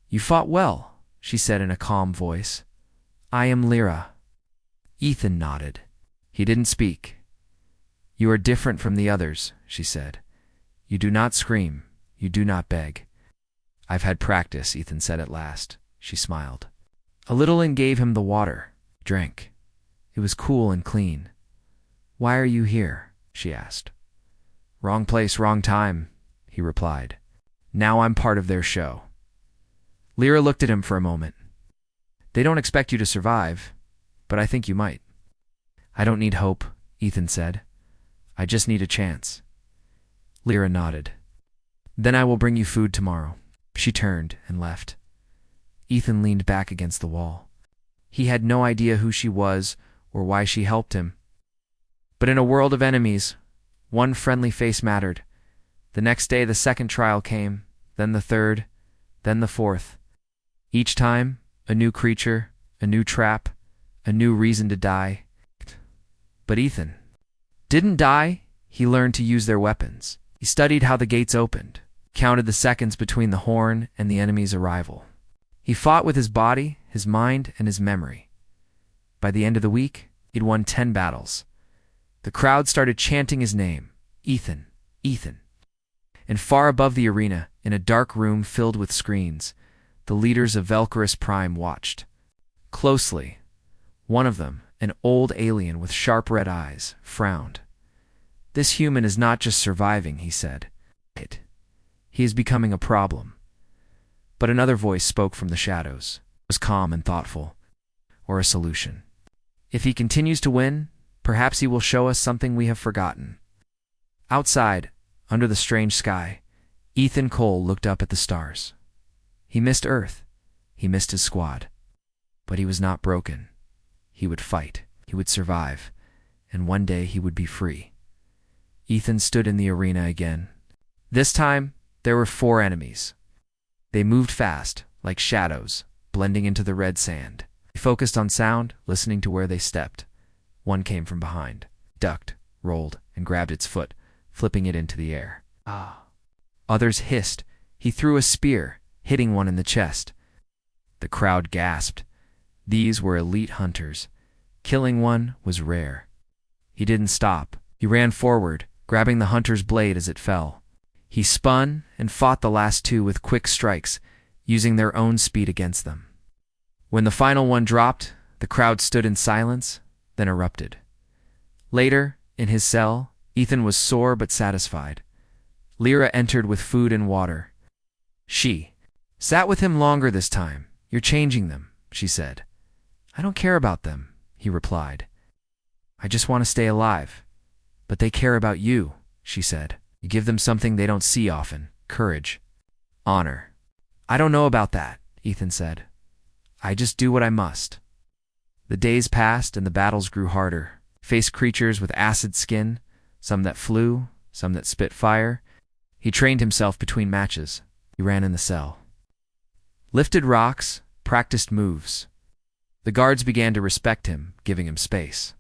You fought well, she said in a calm voice. I am Lyra. Ethan nodded. He didn't speak. You are different from the others, she said. You do not scream. You do not beg. I've had practice, Ethan said at last. She smiled. A little and gave him the water. He drank. It was cool and clean. Why are you here? She asked. Wrong place, wrong time, he replied. Now I'm part of their show. Lyra looked at him for a moment. They don't expect you to survive, but I think you might. I don't need hope, Ethan said. I just need a chance. Lyra nodded. Then I will bring you food tomorrow. She turned and left. Ethan leaned back against the wall. He had no idea who she was or why she helped him. But in a world of enemies, one friendly face mattered. The next day the second trial came, then the third, then the fourth. Each time, a new creature, a new trap, a new reason to die. But Ethan didn't die. He learned to use their weapons. He studied how the gates opened, counted the seconds between the horn and the enemy's arrival. He fought with his body, his mind, and his memory. By the end of the week, he'd won 10 battles. The crowd started chanting his name, Ethan, Ethan. And far above the arena, in a dark room filled with screens, the leaders of Valkyris Prime watched. Closely, one of them, an old alien with sharp red eyes, frowned. This human is not just surviving, he said. He is becoming a problem. But another voice spoke from the shadows. It was calm and thoughtful. Or a solution. If he continues to win, perhaps he will show us something we have forgotten. Outside, under the strange sky, Ethan Cole looked up at the stars. He missed Earth. He missed his squad. But he was not broken. He would fight. He would survive. And one day he would be free. Ethan stood in the arena again. This time, there were 4 enemies. They moved fast, like shadows, blending into the red sand. He focused on sound, listening to where they stepped. One came from behind, ducked, rolled, and grabbed its foot, flipping it into the air. Ah! Others hissed. He threw a spear, hitting one in the chest. The crowd gasped. These were elite hunters. Killing one was rare. He didn't stop. He ran forward, grabbing the hunter's blade as it fell. He spun and fought the last 2 with quick strikes, using their own speed against them. When the final one dropped, the crowd stood in silence, then erupted. Later, in his cell, Ethan was sore but satisfied. Lyra entered with food and water. She sat with him longer this time. You're changing them, she said. I don't care about them, he replied. I just want to stay alive. But they care about you, she said. You give them something they don't see often, courage, honor. I don't know about that, Ethan said. I just do what I must. The days passed and the battles grew harder. Faced creatures with acid skin, some that flew, some that spit fire. He trained himself between matches. He ran in the cell. Lifted rocks, practiced moves. The guards began to respect him, giving him space.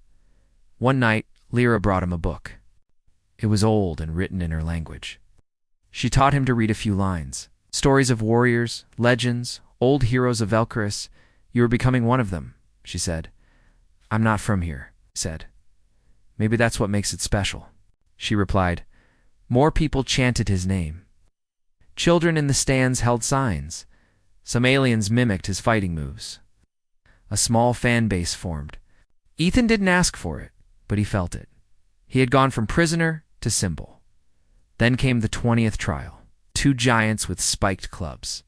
One night, Lyra brought him a book. It was old and written in her language. She taught him to read a few lines. Stories of warriors, legends, old heroes of Valkyris. You are becoming one of them, she said. I'm not from here, he said. Maybe that's what makes it special, she replied. More people chanted his name. Children in the stands held signs. Some aliens mimicked his fighting moves. A small fan base formed. Ethan didn't ask for it, but he felt it. He had gone from prisoner to symbol. Then came the 20th trial. 2 giants with spiked clubs.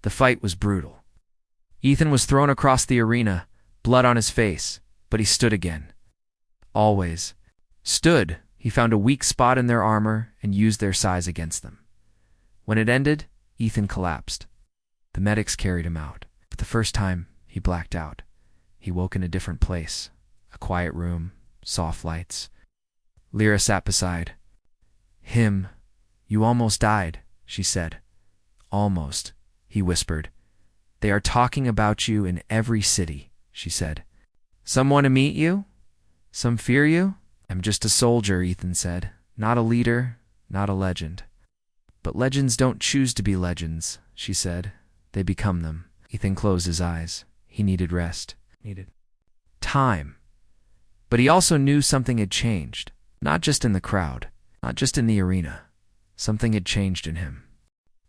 The fight was brutal. Ethan was thrown across the arena, blood on his face, but he stood again. Always. Stood. He found a weak spot in their armor and used their size against them. When it ended, Ethan collapsed. The medics carried him out. For the first time, he blacked out. He woke in a different place. A quiet room, soft lights. Lyra sat beside him. You almost died, she said. Almost, he whispered. They are talking about you in every city, she said. Some want to meet you? Some fear you? I'm just a soldier, Ethan said. Not a leader, not a legend. But legends don't choose to be legends, she said. they become them. Ethan closed his eyes. He needed rest. Needed time. But he also knew something had changed. Not just in the crowd. Not just in the arena. Something had changed in him.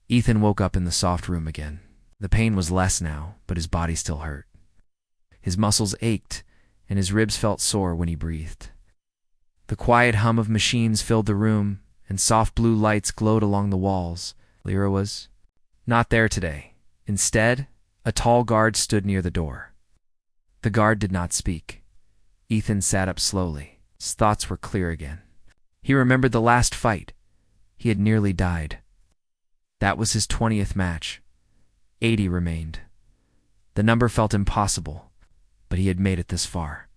Ethan woke up in the soft room again. The pain was less now, but his body still hurt. His muscles ached, and his ribs felt sore when he breathed. The quiet hum of machines filled the room, and soft blue lights glowed along the walls. Lyra was not there today. Instead, a tall guard stood near the door. The guard did not speak. Ethan sat up slowly. His thoughts were clear again. He remembered the last fight. He had nearly died. That was his 20th match. 80 remained. The number felt impossible, but he had made it this far.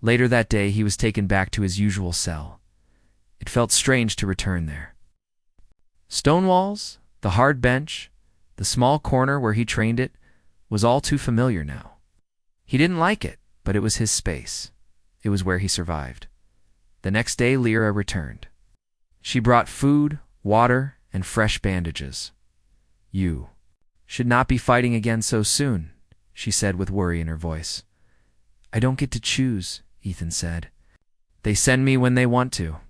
Later that day, he was taken back to his usual cell. It felt strange to return there. Stone walls, the hard bench, the small corner where he trained it, was all too familiar now. He didn't like it, but it was his space. It was where he survived. The next day, Lyra returned. She brought food, water, and fresh bandages. "You should not be fighting again so soon," she said with worry in her voice. "I don't get to choose," Ethan said. "They send me when they want to."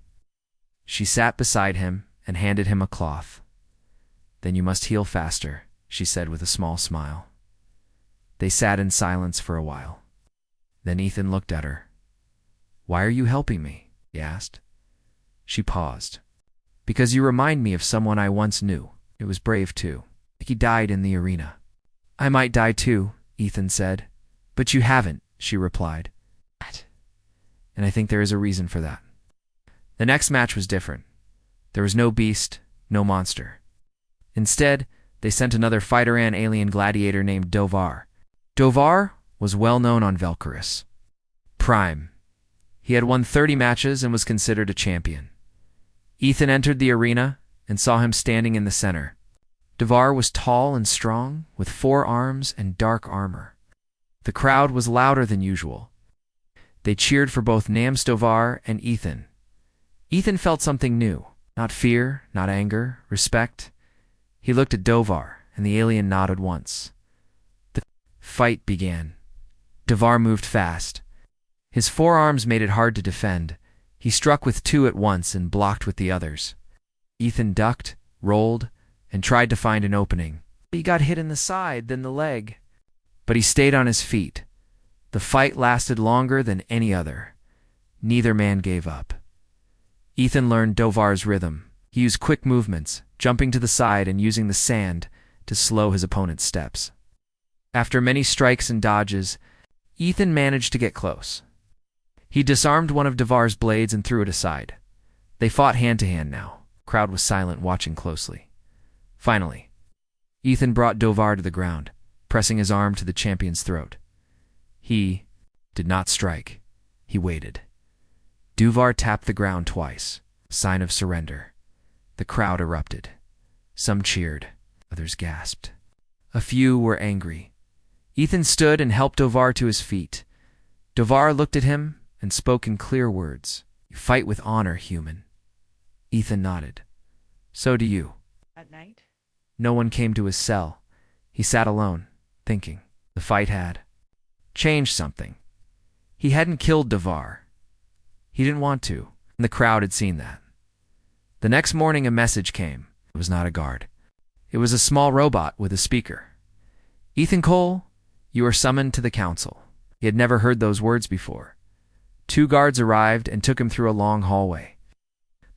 She sat beside him and handed him a cloth. "Then you must heal faster," she said with a small smile. They sat in silence for a while. Then Ethan looked at her. "Why are you helping me?" he asked. She paused. "Because you remind me of someone I once knew. It was brave, too. He died in the arena." "I might die, too," Ethan said. "But you haven't," she replied. "And I think there is a reason for that." The next match was different. There was no beast, no monster. Instead, they sent another fighter-ant alien gladiator named Dovar. Dovar was well known on Valkyris. Prime. He had won 30 matches and was considered a champion. Ethan entered the arena and saw him standing in the center. Dovar was tall and strong, with 4 arms and dark armor. The crowd was louder than usual. They cheered for both Nams Dovar and Ethan. Ethan felt something new. Not fear, not anger, respect. He looked at Dovar, and the alien nodded once. The fight began. Dovar moved fast. His forearms made it hard to defend. He struck with 2 at once and blocked with the others. Ethan ducked, rolled, and tried to find an opening. He got hit in the side, then the leg. But he stayed on his feet. The fight lasted longer than any other. Neither man gave up. Ethan learned Dovar's rhythm. He used quick movements, jumping to the side and using the sand to slow his opponent's steps. After many strikes and dodges, Ethan managed to get close. He disarmed one of Dovar's blades and threw it aside. They fought hand-to-hand now. The crowd was silent, watching closely. Finally, Ethan brought Dovar to the ground, pressing his arm to the champion's throat. He did not strike. He waited. Dovar tapped the ground twice, sign of surrender. The crowd erupted. Some cheered, others gasped. A few were angry. Ethan stood and helped Dovar to his feet. Dovar looked at him and spoke in clear words. "You fight with honor, human." Ethan nodded. "So do you." At night? No one came to his cell. He sat alone, thinking. The fight had changed something. He hadn't killed Dovar. He didn't want to, and the crowd had seen that. The next morning a message came. It was not a guard. It was a small robot with a speaker. "Ethan Cole, you are summoned to the council." He had never heard those words before. 2 guards arrived and took him through a long hallway.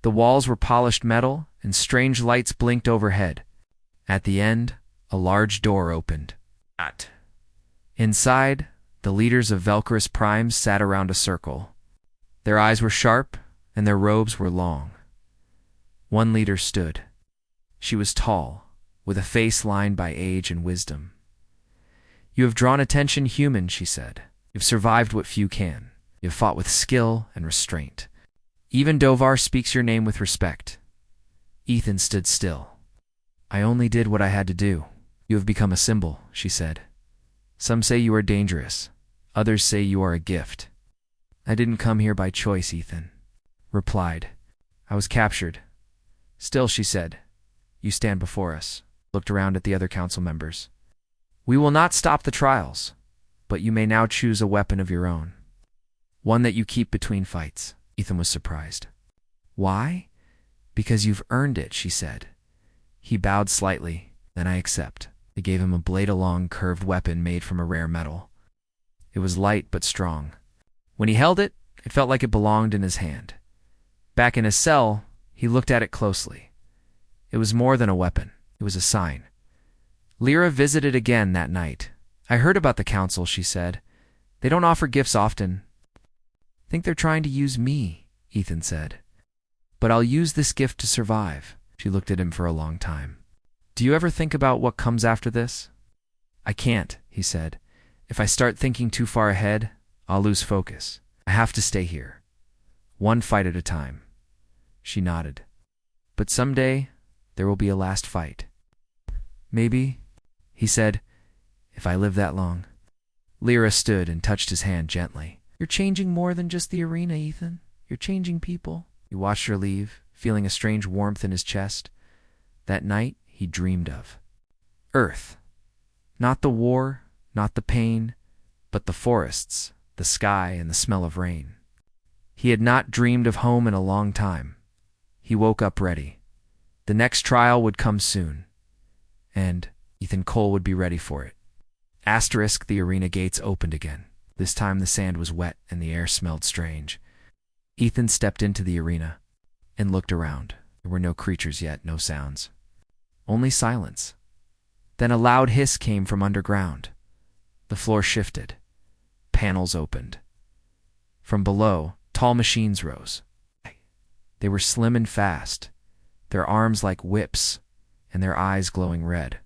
The walls were polished metal, and strange lights blinked overhead. At the end, a large door opened. Inside, the leaders of Valkyris Primes sat around a circle. Their eyes were sharp, and their robes were long. One leader stood. She was tall, with a face lined by age and wisdom. "You have drawn attention, human," she said. "You've survived what few can. You've fought with skill and restraint. Even Dovar speaks your name with respect." Ethan stood still. "I only did what I had to do." "You have become a symbol," she said. "Some say you are dangerous. Others say you are a gift." "I didn't come here by choice," Ethan replied. "I was captured." "Still," she said, "you stand before us." Looked around at the other council members. We will not stop the trials, but you may now choose a weapon of your own. One that you keep between fights. Ethan was surprised. Why? Because you've earned it, she said. He bowed slightly. Then I accept. They gave him a blade-along curved weapon made from a rare metal. It was light but strong. When he held it, it felt like it belonged in his hand. Back in his cell, he looked at it closely. It was more than a weapon. It was a sign. Lyra visited again that night. I heard about the council, she said. They don't offer gifts often. Think they're trying to use me, Ethan said. But I'll use this gift to survive. She looked at him for a long time. Do you ever think about what comes after this? I can't, he said. If I start thinking too far ahead, I'll lose focus. I have to stay here. One fight at a time. She nodded. But someday, there will be a last fight. Maybe, he said, if I live that long. Lyra stood and touched his hand gently. You're changing more than just the arena, Ethan. You're changing people. He watched her leave, feeling a strange warmth in his chest. That night, he dreamed of Earth. Not the war, not the pain, but the forests, the sky, and the smell of rain. He had not dreamed of home in a long time. He woke up ready. The next trial would come soon, and Ethan Cole would be ready for it. Asterisk, the arena gates opened again. This time the sand was wet and the air smelled strange. Ethan stepped into the arena and looked around. There were no creatures yet, no sounds. Only silence. Then a loud hiss came from underground. The floor shifted. Panels opened. From below, tall machines rose. They were slim and fast, their arms like whips, and their eyes glowing red.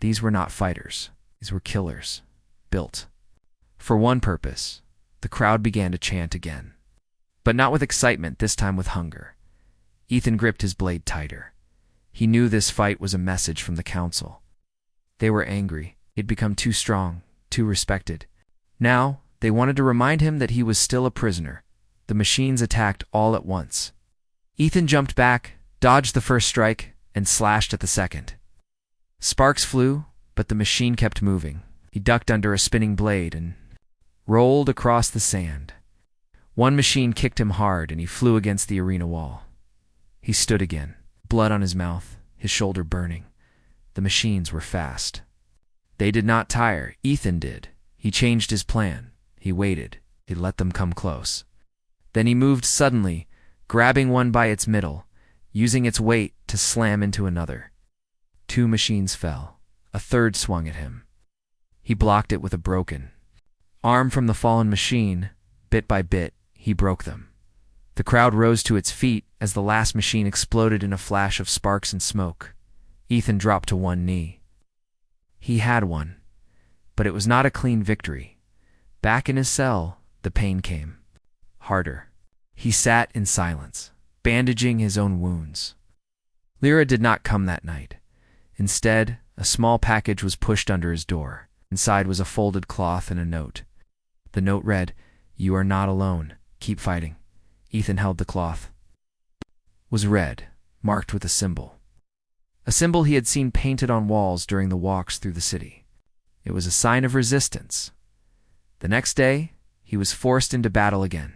These were not fighters. These were killers, built for one purpose. The crowd began to chant again. But not with excitement, this time with hunger. Ethan gripped his blade tighter. He knew this fight was a message from the council. They were angry. He'd become too strong, too respected. Now, they wanted to remind him that he was still a prisoner. The machines attacked all at once. Ethan jumped back, dodged the first strike, and slashed at the second. Sparks flew, but the machine kept moving. He ducked under a spinning blade and rolled across the sand. One machine kicked him hard, and he flew against the arena wall. He stood again, blood on his mouth, his shoulder burning. The machines were fast. They did not tire. Ethan did. He changed his plan. He waited. He let them come close. Then he moved suddenly, grabbing one by its middle, using its weight to slam into another. Two machines fell. A third swung at him. He blocked it with a broken arm from the fallen machine. Bit by bit, he broke them. The crowd rose to its feet as the last machine exploded in a flash of sparks and smoke. Ethan dropped to one knee. He had won, but it was not a clean victory. Back in his cell, the pain came. Harder. He sat in silence, bandaging his own wounds. Lyra did not come that night. Instead, a small package was pushed under his door. Inside was a folded cloth and a note. The note read, "You are not alone. Keep fighting." Ethan held the cloth. It was red, marked with a symbol. A symbol he had seen painted on walls during the walks through the city. It was a sign of resistance. The next day, he was forced into battle again.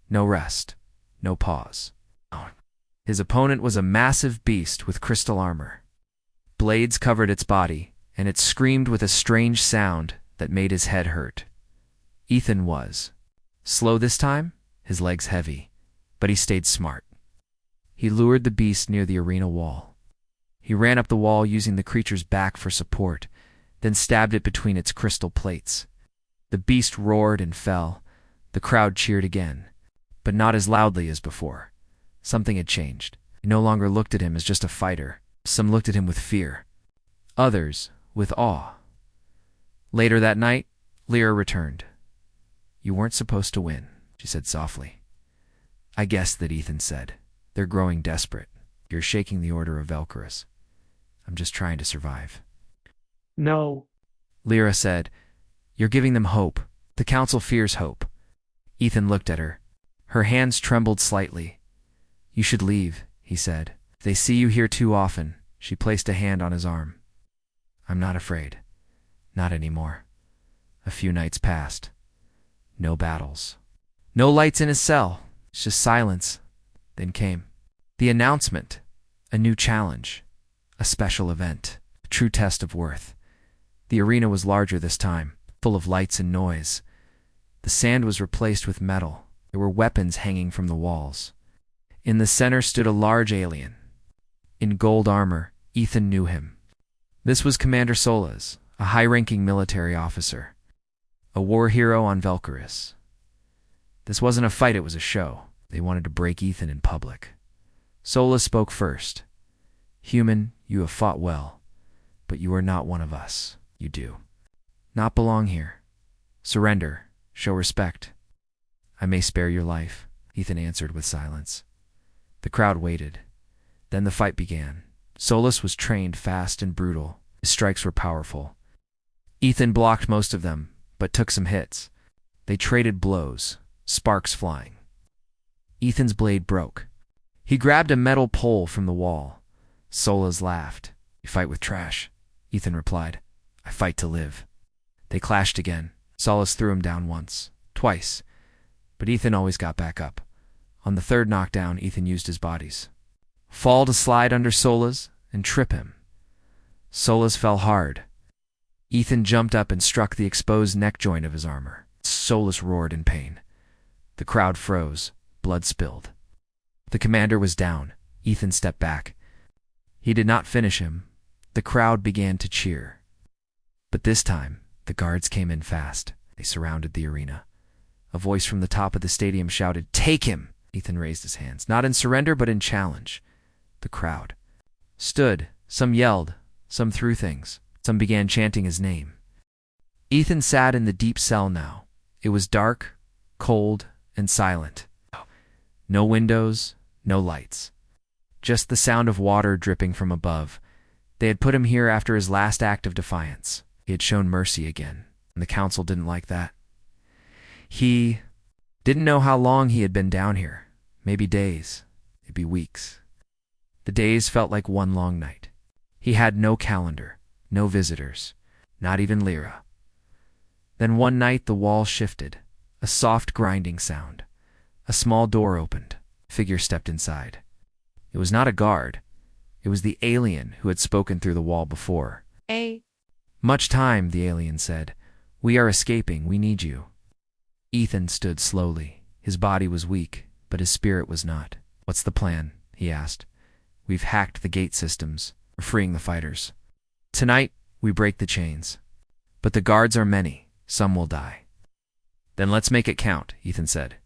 No rest, no pause. His opponent was a massive beast with crystal armor. Blades covered its body, and it screamed with a strange sound that made his head hurt. Ethan was slow this time, his legs heavy, but he stayed smart. He lured the beast near the arena wall. He ran up the wall using the creature's back for support, then stabbed it between its crystal plates. The beast roared and fell. The crowd cheered again, but not as loudly as before. Something had changed. They no longer looked at him as just a fighter. Some looked at him with fear. Others with awe. Later that night, Lyra returned. "You weren't supposed to win," she said softly. "I guessed that," Ethan said. "They're growing desperate. You're shaking the order of Valkyries. I'm just trying to survive." No. Lyra said, "You're giving them hope. The council fears hope." Ethan looked at her. Her hands trembled slightly. "You should leave," he said. "They see you here too often." She placed a hand on his arm. "I'm not afraid. Not anymore. A few nights passed. No battles. No lights in his cell. It's just silence. Then came the announcement. A new challenge. A special event. A true test of worth. The arena was larger this time, full of lights and noise. The sand was replaced with metal. There were weapons hanging from the walls. In the center stood a large alien. In gold armor, Ethan knew him. This was Commander Solas, a high-ranking military officer. A war hero on Valkyris. This wasn't a fight, it was a show. They wanted to break Ethan in public. Solas spoke first. Human, you have fought well, but you are not one of us. You do not belong here. Surrender. Show respect. I may spare your life, Ethan answered with silence. The crowd waited. Then the fight began. Solas was trained fast and brutal. His strikes were powerful. Ethan blocked most of them, but took some hits. They traded blows, sparks flying. Ethan's blade broke. He grabbed a metal pole from the wall. Solas laughed. You fight with trash, Ethan replied. I fight to live. They clashed again. Solas threw him down once, twice, but Ethan always got back up. On the third knockdown, Ethan used his bodies. Fall to slide under Solas and trip him. Solas fell hard. Ethan jumped up and struck the exposed neck joint of his armor. Solas roared in pain. The crowd froze. Blood spilled. The commander was down. Ethan stepped back. He did not finish him. The crowd began to cheer. But this time, the guards came in fast. They surrounded the arena. A voice from the top of the stadium shouted, "Take him!" Ethan raised his hands, not in surrender, but in challenge. The crowd stood. Some yelled. Some threw things. Some began chanting his name. Ethan sat in the deep cell now. It was dark, cold, and silent. No windows, no lights. Just the sound of water dripping from above. They had put him here after his last act of defiance. He had shown mercy again, and the council didn't like that. He didn't know how long he had been down here. Maybe days, maybe weeks. The days felt like one long night. He had no calendar, no visitors, not even Lyra. Then one night the wall shifted, a soft grinding sound. A small door opened. A figure stepped inside. It was not a guard. It was the alien who had spoken through the wall before. Much time, the alien said. We are escaping. We need you. Ethan stood slowly. His body was weak, but his spirit was not. What's the plan? He asked. We've hacked the gate systems. We're freeing the fighters. Tonight, we break the chains. But the guards are many. Some will die. Then let's make it count, Ethan said.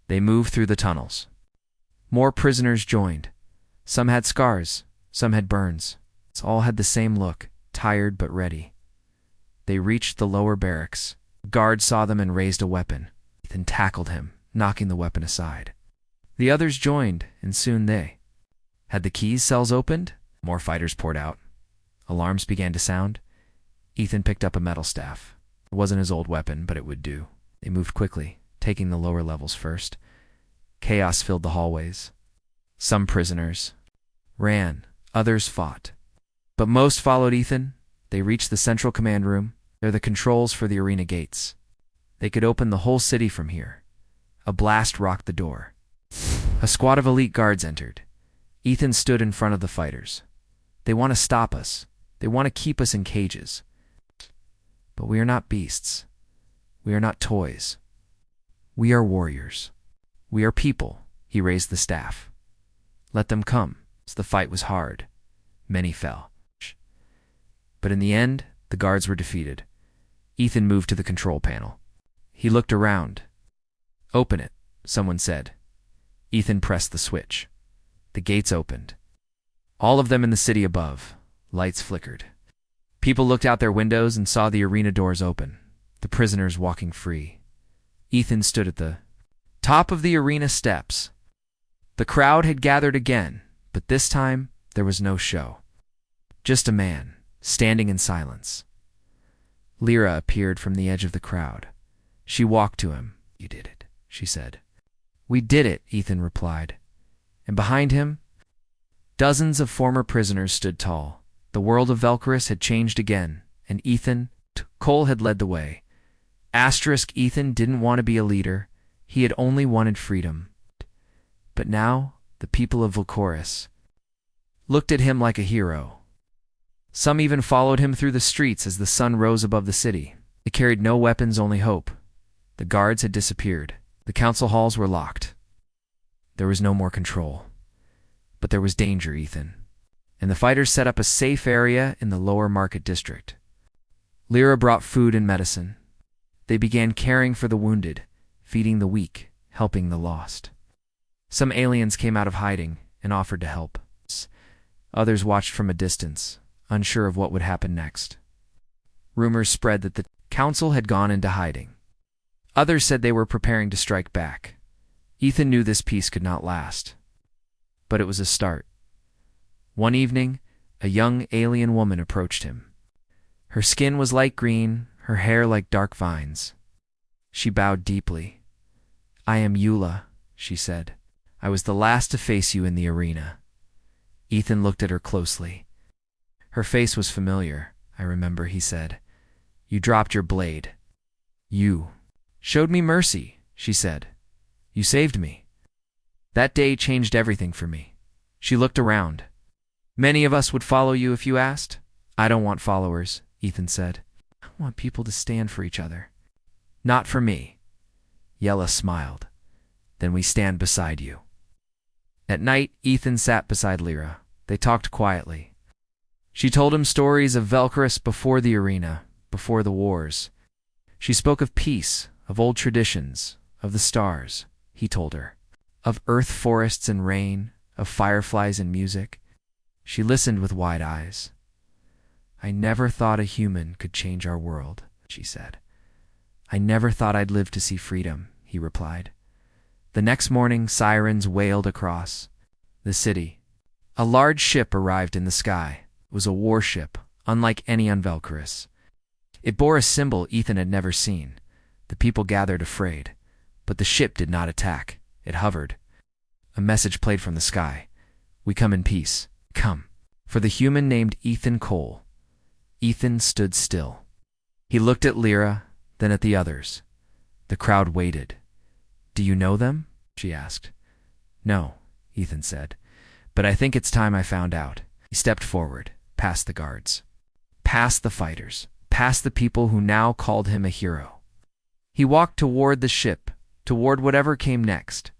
They moved through the tunnels. More prisoners joined. Some had scars. Some had burns. All had the same look, tired but ready. They reached the lower barracks. The guard saw them and raised a weapon. Ethan tackled him, knocking the weapon aside. The others joined, and soon they had the keys cells opened. More fighters poured out. Alarms began to sound. Ethan picked up a metal staff. It wasn't his old weapon, but it would do. They moved quickly, taking the lower levels first. Chaos filled the hallways. Some prisoners ran, others fought. But most followed Ethan. They reached the central command room. They're the controls for the arena gates. They could open the whole city from here. A blast rocked the door. A squad of elite guards entered. Ethan stood in front of the fighters. They want to stop us. They want to keep us in cages. But we are not beasts. We are not toys. We are warriors. We are people. He raised the staff. Let them come. The fight was hard. Many fell. But in the end, the guards were defeated. Ethan moved to the control panel. He looked around. Open it, someone said. Ethan pressed the switch. The gates opened. All of them in the city above. Lights flickered. People looked out their windows and saw the arena doors open. The prisoners walking free. Ethan stood at the top of the arena steps. The crowd had gathered again, but this time there was no show. Just a man, standing in silence. Lyra appeared from the edge of the crowd. She walked to him. You did it, she said. We did it, Ethan replied. And behind him, dozens of former prisoners stood tall. The world of Valkyris had changed again, and Ethan took Cole had led the way. Ethan didn't want to be a leader. He had only wanted freedom. But now, the people of Vulcorus looked at him like a hero. Some even followed him through the streets as the sun rose above the city. They carried no weapons, only hope. The guards had disappeared. The council halls were locked. There was no more control. But there was danger, Ethan. And the fighters set up a safe area in the lower market district. Lyra brought food and medicine. They began caring for the wounded, feeding the weak, helping the lost. Some aliens came out of hiding and offered to help. Others watched from a distance, unsure of what would happen next. Rumors spread that the council had gone into hiding. Others said they were preparing to strike back. Ethan knew this peace could not last. But it was a start. One evening, a young alien woman approached him. Her skin was light green, her hair like dark vines. She bowed deeply. "I am Eula," she said. "I was the last to face you in the arena." Ethan looked at her closely. Her face was familiar, "I remember," he said. "You dropped your blade. You showed me mercy," she said. "You saved me. That day changed everything for me." She looked around. "Many of us would follow you if you asked." "I don't want followers," Ethan said. "I want people to stand for each other." "Not for me." Yella smiled. "Then we stand beside you." At night, Ethan sat beside Lyra. They talked quietly. She told him stories of Velcorus before the arena, before the wars. She spoke of peace, of old traditions, of the stars, he told her, of earth forests and rain, of fireflies and music. She listened with wide eyes. "I never thought a human could change our world," she said. "I never thought I'd live to see freedom," he replied. The next morning, sirens wailed across the city. A large ship arrived in the sky. It was a warship, unlike any on Velcorus. It bore a symbol Ethan had never seen. The people gathered afraid. But the ship did not attack. It hovered. A message played from the sky. "We come in peace. Come." For the human named Ethan Cole. Ethan stood still. He looked at Lyra, then at the others. The crowd waited. "Do you know them?" she asked. "No," Ethan said. "But I think it's time I found out." He stepped forward, past the guards, past the fighters, past the people who now called him a hero. He walked toward the ship, toward whatever came next.